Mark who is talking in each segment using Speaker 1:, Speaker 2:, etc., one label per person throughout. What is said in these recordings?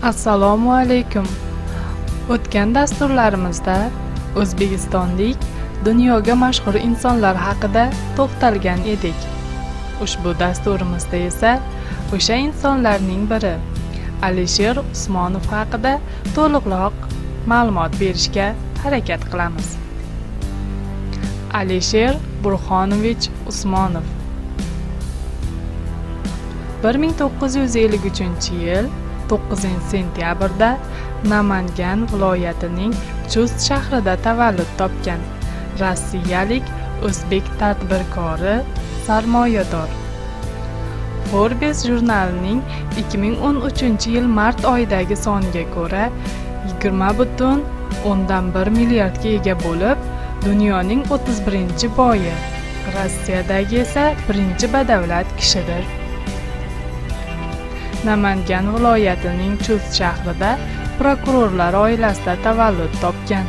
Speaker 1: Assalomu alaykum. O'tgan dasturlarimizda O'zbekistonlik dunyoga mashhur insonlar haqida to'xtalgan edik. Ushbu dasturimizda esa o'sha insonlarning biri Alisher Usmonov haqida to'liqroq ma'lumot berishga harakat qilamiz. Alisher Burxonovich Usmonov 1953-yil 9-sentyabrda Namangan viloyatining Chust shahrida tavallud topgan rossiyalik o'zbek tadbirkori, sarmoyador. Forbes jurnalining 2013-yil mart oyidagi soniga ko'ra 20,1 milliardga ega bo'lib, dunyoning 31-boyi, Rossiyadagi esa birinchi badavlat kishidir. Namangan viloyatining Chust shahrida prokurorlar oilasida tavallud topgan.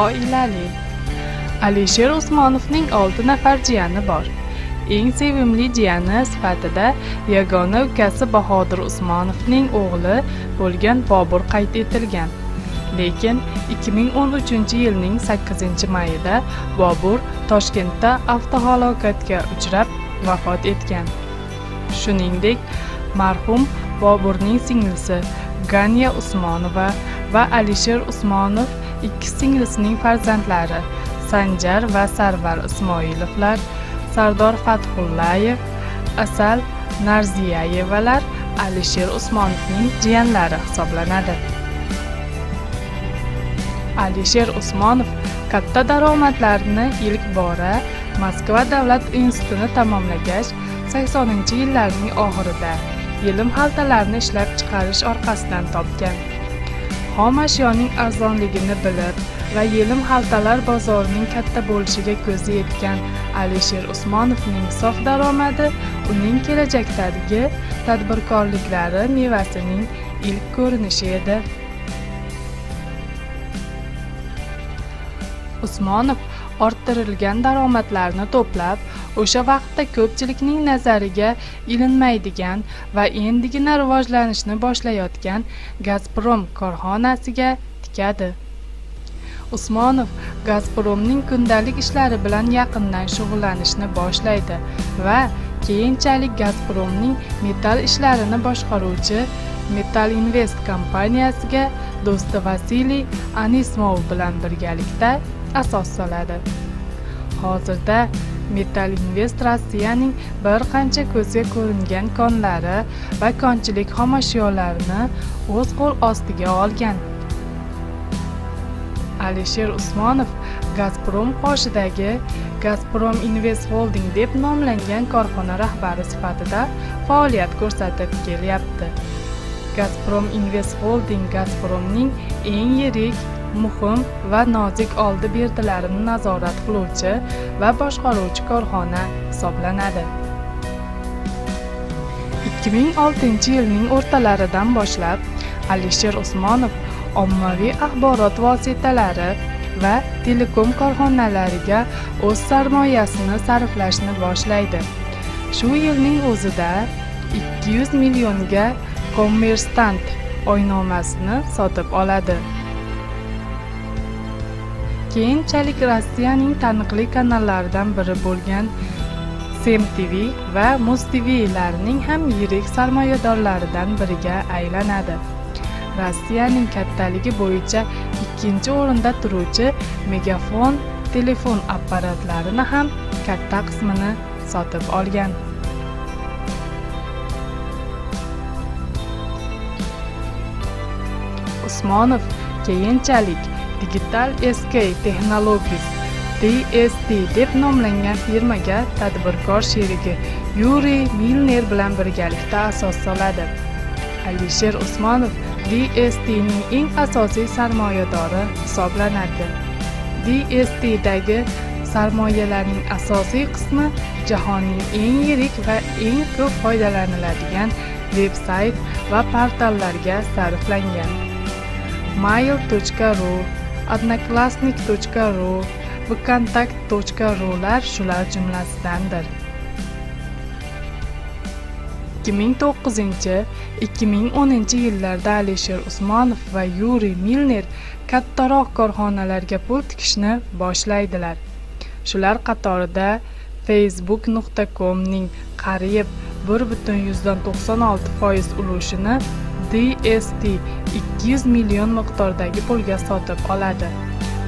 Speaker 1: Oilali. Alisher Usmonovning 6 nafar jiyani bor. Eng sevimli jiyani sifatida yagona ukasi Bahodir Usmonovning o'g'li bo'lgan Bobur qayd etilgan. Lekin 2013-yilning 8-mayida Bobur Toshkentda avtohalokatga uchrab vafot etgan. Shuningdek, marhum Boburning singlisi Ganya Usmonova va Alisher Usmonov ikki singlisining farzandlari Sanjar va Sarvar Ismoilovlar, Sardor Fathullayev, Asal Narziyayevalar Alisher Usmonovning jiyanlari hisoblanadi. Alisher Usmonov katta daromadlarni ilk bora Moskva davlat institutini tamomlagach, 80-yillarning oxirida yelim xaltalarni ishlab chiqarish orqasidan topgan. Xom ashyoning arzonligini bilib va yelim xaltalar bozorining katta bo'lishiga ko'zi yetgan Alisher Usmonovning sof daromadi uning kelajakdagi tadbirkorliklari mevasining ilk ko'rinishi edi. Usmonov orttirilgan daromadlarni to'plab, o'sha vaqtda ko'pchilikning nazariga ilinmaydigan va endigina rivojlanishni boshlayotgan Gazprom korxonasiga tikadi. Usmonov Gazpromning kundalik ishlari bilan yaqindan shug'ullanishni boshlaydi va keyinchalik Gazpromning metall ishlarini boshqaruvchi Metal Invest kompaniyasiga do'sti Vasiliy Anismov bilan birgalikda asos soladi. Hozirda Metal Invest Rossiyaning bir qancha ko'zga ko'ringan konlari va konchilik xomashyolarni o'z qo'l ostiga olgan. Alisher Usmonov Gazprom qoshidagi Gazprom Invest Holding deb nomlangan korxona rahbari sifatida faoliyat ko'rsatib kelyapti. Gazprom Invest Holding Gazpromning eng yirik, muhim va nozik oldi-berdilarini nazorat qiluvchi va boshqaruvchi korxona hisoblanadi. 2006-yilning o'rtalaridan boshlab Alisher Usmonov ommaviy axborot vositalari va telekom korxonalariga o'z sarmoyasini sarflashni boshlaydi. Shu yilning o'zida 200 millionga Kommersant oynomasini sotib oladi. Keyinchalik Rossiyaning taniqli kanallaridan biri bo'lgan SemTV va MuzTV'larning ham yirik sarmoyadorlaridan biriga aylanadi. Rossiyaning kattaligi bo'yicha ikkinchi o'rinda turuvchi Megafon telefon apparatlarini ham katta qismini sotib olgan. Usmonov keyinchalik Digital SK Technologies DST deb nomlangan firmaga tadbirkor sherigi Yuriy Milner bilan birgalikda asos soladi. Alisher Usmonov DSTning eng asosiy sarmoyadori hisoblanadi. DSTdagi sarmoyalarning asosiy qismi jahonning eng yirik va eng ko'p foydalaniladigan veb-sayt va portallarga sarflangan. Mail.ru, Odnoklassnik.ru, vkontakt.ru lar shular jumlasidandir. 2009-2010 yillarda Alisher Usmonov va Yuriy Milner kattaroq korxonalarga pul tikishni boshlaydilar. Shular qatorida Facebook.com ning qariyb 1,96% ulushini DST 200 million miqdordagi pulga sotib oladi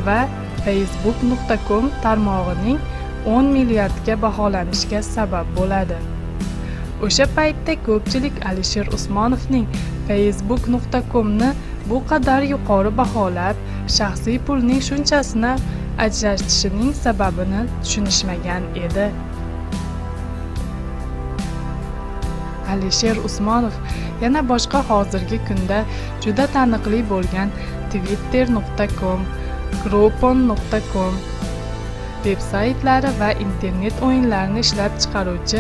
Speaker 1: va Facebook.com tarmog'ining 10 milliardga baholanishiga sabab bo'ladi. O'sha paytda ko'pchilik Alisher Usmonovning Facebook.comni bu qadar yuqori baholab, shaxsiy pulning shunchasini ajratishining sababini tushunishmagan edi. Alisher Usmonov yana boshqa hozirgi kunda juda taniqli bo'lgan Twitter.com, Groupon.com veb-saytlari va internet o'yinlarini ishlab chiqaruvchi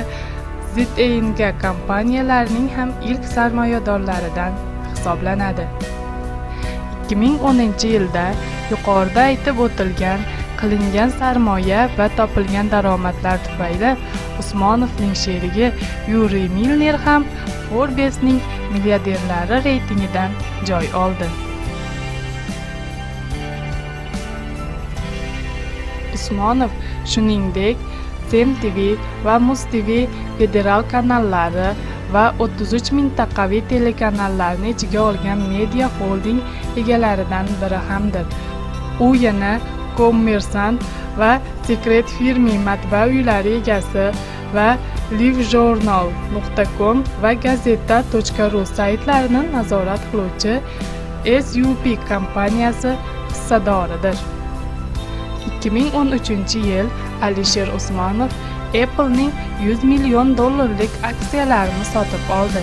Speaker 1: Zynga kompaniyalarining ham ilk sarmoyadorlaridan hisoblanadi. 2010-yilda yuqorida aytib o'tilgan qilingan sarmoya va topilgan daromadlar tufayli Usmonovning sherigi Yuriy Milner ham Forbes'ning milliarderlari reytingidan joy oldi. Usmonov shuningdek CMTV va Muz-TV federal kanallari va 33 mintaqaviy telekanallarni ichiga olgan media holding egalaridan biri hamdir. U yana Kommersant va Secret Firmi matbaa uylari egasi va LiveJournal.com va Gazeta.ru saytlarini nazorat qiluvchi SUP kompaniyasi hissadoridir. 2013-yil Alisher Usmonov Apple'ning $100 million aksiyalarini sotib oldi.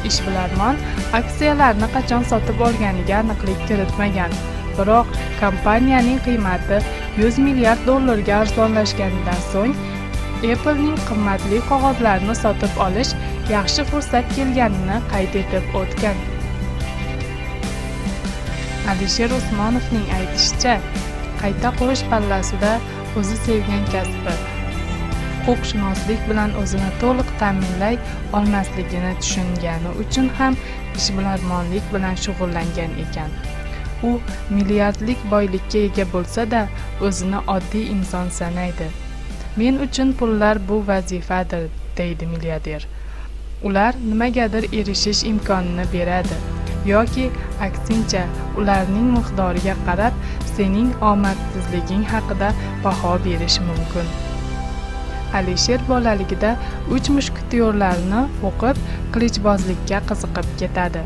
Speaker 1: Ishbilarmon aksiyalarni qachon sotib olganiga aniqlik kiritmagan. Biroq kompaniyaning qiymati $100 milliard ga arzonlashganidan so'ng Apple'ning qimmatli qog'ozlarini sotib olish yaxshi fursat kelganini qayd etib o'tgan. Alisher Usmonovning aytishicha, qayta qurish pallasida o'zi sevgan kasbi huquqshunoslik bilan o'zini to'liq ta'minlay olmasligini tushungani uchun ham ishbilarmonlik bilan shug'ullangan ekan. U milliardlik boylikka ega bo'lsa-da, o'zini oddiy inson sanaydi. Men uchun pullar bu vazifadir, deydi milliarder. Ular nimagadir erishish imkonini beradi yoki aksincha, ularning miqdoriga qarab sening omadsizliging haqida baho berish mumkin. Alisher bolaligida 3 mushketyorlarni o'qib, qilichbozlikka qiziqib ketadi.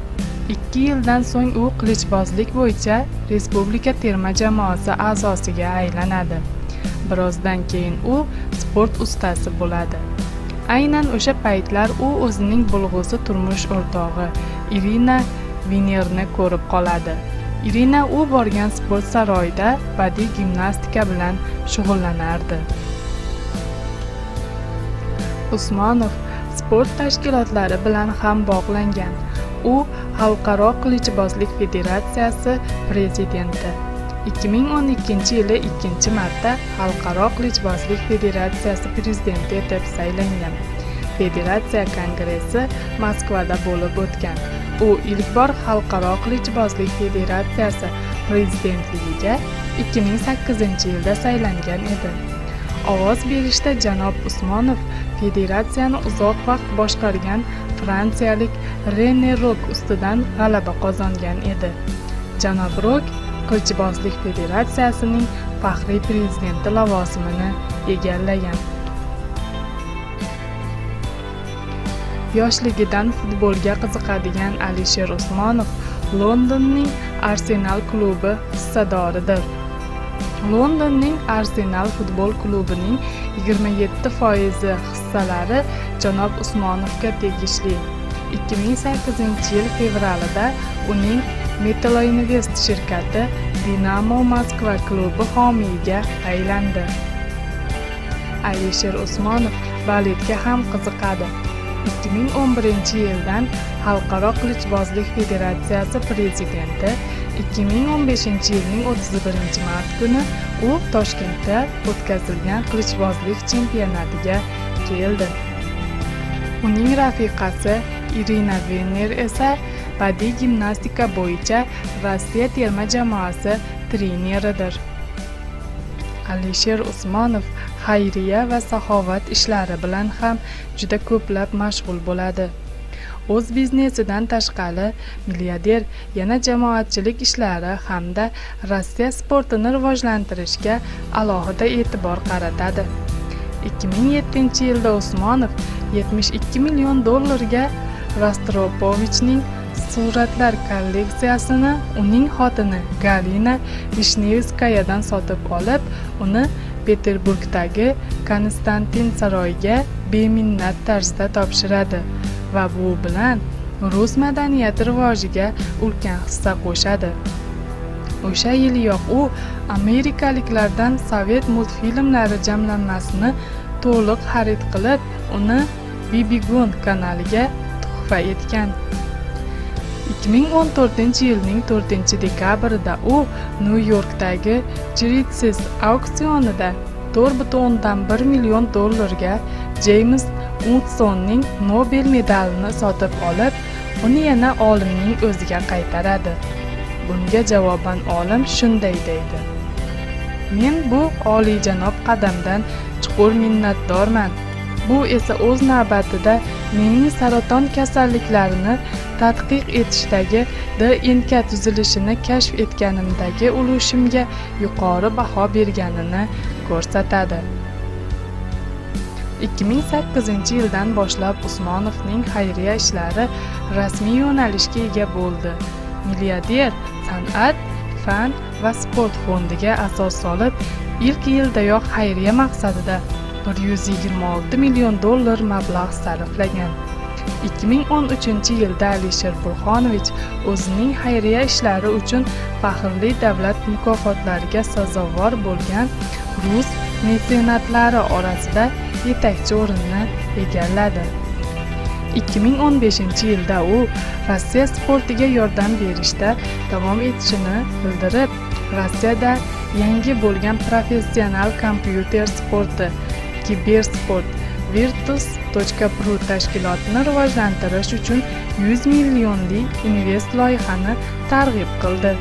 Speaker 1: 2 yildan so'ng u qilichbozlik bo'yicha respublika terma jamoasi a'zosiga aylanadi. Birozdan keyin u sport ustasi bo'ladi. Aynan o'sha paytlar u o'zining bo'lg'usi turmush o'rtog'i Irina Vinerni ko'rib qoladi. Irina u borgan sport saroyida badiiy gimnastika bilan shug'ullanardi. Usmonov sport tashkilotlari bilan ham bog'langan. U Xalqaro qilichbozlik federatsiyasi prezidenti. 2012-yili 2-marta Xalqaro qilichbozlik federatsiyasi prezidenti etib saylangan. Federatsiya kongressi Moskvada bo'lib o'tgan. U ilk bor Xalqaro qilichbozlik federatsiyasi prezidentligiga 2008-yilda saylangan edi. Ovoz berishda janob Usmonov federatsiyani uzoq vaqt boshqargan fransiyalik Rene Rok ustidan g'alaba qozongan edi. Janob Rok qilichbozlik federatsiyasining faxriy prezidenti lavozimini egallagan. Yoshligidan futbolga qiziqadigan Alisher Usmonov Londonning Arsenal klubi hissadoridir. Londonning Arsenal futbol klubining 27% hissalari janob Usmonovga tegishli. 2008-yil fevralida uning Metaloinvest shirkati Dinamo Moskva klubi homiyiga aylandi. Alisher Usmonov baletga ham qiziqadi. 2011-yildan Xalqaro qilichbozlik federatsiyasi prezidenti, 2015-yilning 31-mart kuni u Toshkentda o'tkazilgan qilichbozlik chempionatiga keldi. Uning rafiqasi Irina Venner esa badiiy gimnastika bo'yicha Rossiya terma jamoasi treneridir. Alisher Usmonov xayriya va saxovat ishlari bilan ham juda ko'plab mashg'ul bo'ladi. O'z biznesidan tashqari milliarder yana jamoatchilik ishlari hamda Rossiya sportini rivojlantirishga alohida e'tibor qaratadi. 2007-yilda Usmonov $72 million ga Rostropovichning suratlar kolleksiyasini uning xotini Galina Vishnevskayadan sotib olib, uni Peterburgdagi Konstantin saroyiga beminnat tarzda topshiradi va bu bilan rus madaniyati rivojiga ulkan hissa qo'shadi. O'sha yiliyoq u amerikaliklardan sovet multfilmlari jamlanmasini to'liq xarid qilib, uni Bibigun kanaliga tuhfa etgan. 2014-yilning 4-dekabrida u Nyu-Yorkdagi Jiritsiz auksionida $4,1 million ga James Udsonning Nobel medalini sotib olib, uni yana olimning o'ziga qaytaradi. Bunga javoban olim shunday deydi: "Men bu oliyjanob qadamdan chuqur minnatdorman. Bu esa o'z navbatida mening saraton kasalliklarini tadqiq etishdagi DNK tuzilishini kashf etganimdagi ulushimga yuqori baho berganini ko'rsatadi." 2008-yildan boshlab Usmonovning xayriya ishlari rasmiy yo'nalishga ega bo'ldi. Milliarder san'at, fan va sport fondiga asos solib, ilk yildayoq xayriya maqsadida $126 million mablag' sarflagan. 2013-yilda Alisher Burxonovich o'zining xayriya ishlari uchun faxrli davlat mukofotlariga sazovor bo'lgan rus mesenatlari orasida yetakchi o'rinni egalladi. 2015-yilda u Rossiya sportiga yordam berishda davom etishini bildirib, Rossiyada yangi bo'lgan professional kompyuter sporti Kibersport Virtus.pru tashkilotini rivojlantirish uchun 100 millionlik invest loyihani targ'ib qildi.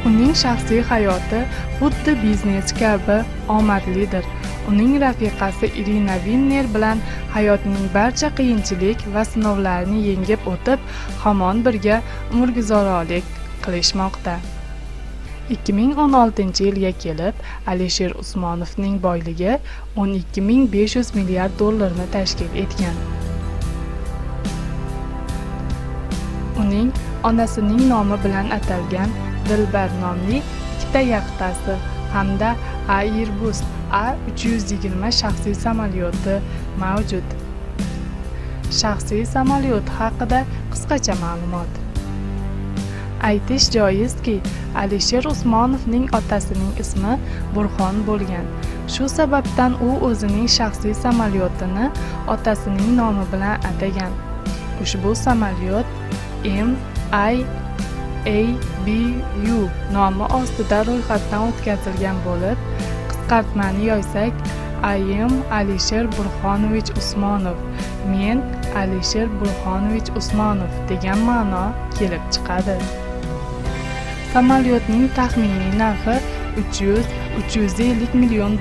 Speaker 1: Uning shaxsiy hayoti xuddi biznes kabi omadlidir. Uning rafiqasi Irina Venner bilan hayotning barcha qiyinchilik va sinovlarini yengib o'tib, hamon birga umrguzarolik qilishmoqda. 2016-yilga kelib, Alisher Usmonovning boyligi $12,500 milliard ni tashkil etgan. Uning onasining nomi bilan atalgan Dilbar nomli ikkita yaxtasi hamda Airbus A320 shaxsiy samolyoti mavjud. Shaxsiy samolyot haqida qisqacha ma'lumot. Aytish joizki, Alisher Usmonovning otasining ismi Burxon bo'lgan. Shu sababdan u o'zining shaxsiy samolyotini otasining nomi bilan atagan. Ushbu samolyot MIABU nomi ostida ro'yxatdan o'tkazilgan bo'lib, qisqartmani yoysak, I am Alisher Burxonovich Usmonov, men Alisher Burxonovich Usmonov degan ma'no kelib chiqadi. Samolyotning taxminiy narxi $300-350 million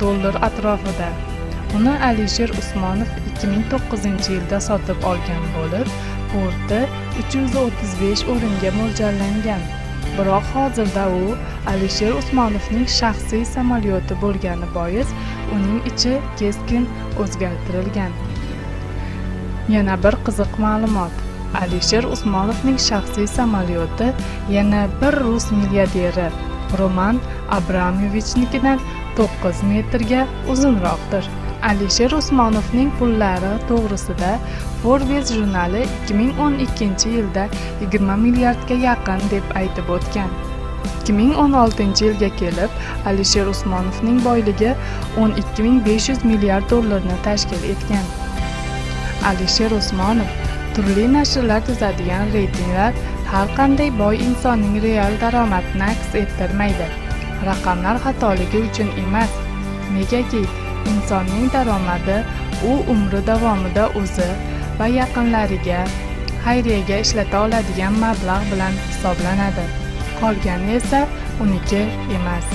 Speaker 1: atrofida. Uni Alisher Usmonov 2009-yilda sotib olgan bo'lib, borti 335 o'ringa mo'ljallangan. Biroq hozirda u Alisher Usmonovning shaxsiy samolyoti bo'lgani bois uning ichi keskin o'zgartirilgan. Yana bir qiziq ma'lumot. Alisher Usmonovning shaxsiy samolyoti yana bir rus milliarderi Roman Abramovichnikidan 9 metrga uzunroqdir. Alisher Usmonovning pullari to'g'risida Forbes jurnali 2012-yilda 20 milliardga yaqin deb aytib o'tgan. 2016-yilga kelib, Alisher Usmonovning boyligi $12,500 milliard ni tashkil etgan. Alisher Usmonov turli nashrlar tuzadigan reytinglar har qanday boy insonning real daromadini aks ettirmaydi. Raqamlar xatoligi uchun emas, negaki insonning daromadi u umri davomida o'zi va yaqinlariga xayriyaga ishlata oladigan mablag' bilan hisoblanadi. Qolgani esa uniki emas,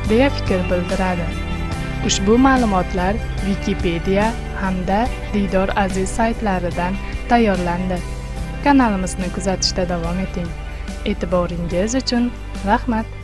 Speaker 1: deya fikr bildiradi. Ushbu ma'lumotlar Wikipedia hamda Diydor Aziz saytlaridan tayyorlandi. Kanalimizni kuzatishda davom eting. E'tiboringiz uchun rahmat.